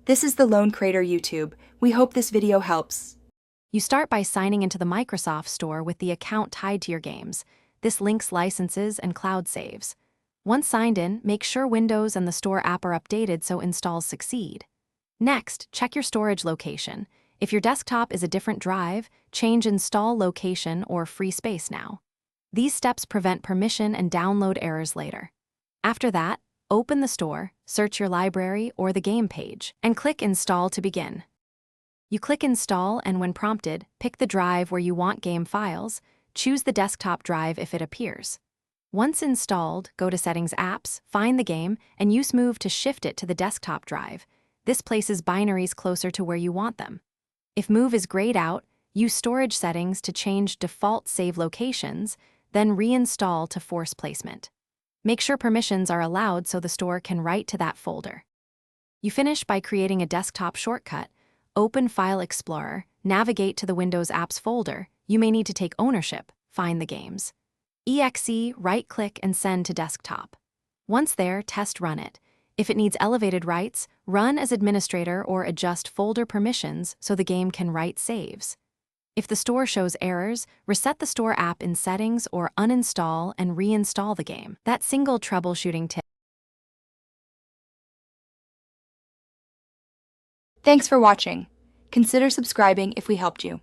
This is the Lone Creator YouTube. We hope this video helps. You start by signing into the Microsoft Store with the account tied to your games. This links licenses and cloud saves. Once signed in, make sure Windows and the Store app are updated so installs succeed. Next, check your storage location. If your desktop is a different drive, change install location or free space now. These steps prevent permission and download errors later. After that, open the store, search your library or the game page, and click Install to begin. You click Install and when prompted, pick the drive where you want game files, choose the desktop drive if it appears. Once installed, go to Settings Apps, find the game, and use Move to shift it to the desktop drive. This places binaries closer to where you want them. If Move is grayed out, use Storage Settings to change default save locations, then reinstall to force placement. Make sure permissions are allowed so the store can write to that folder. You finish by creating a desktop shortcut. Open File Explorer, navigate to the Windows Apps folder. You may need to take ownership, find the games. EXE, right-click and send to desktop. Once there, test run it. If it needs elevated rights, run as administrator or adjust folder permissions so the game can write saves. If the store shows errors, reset the store app in settings or uninstall and reinstall the game. That single troubleshooting tip. Thanks for watching. Consider subscribing if we helped you.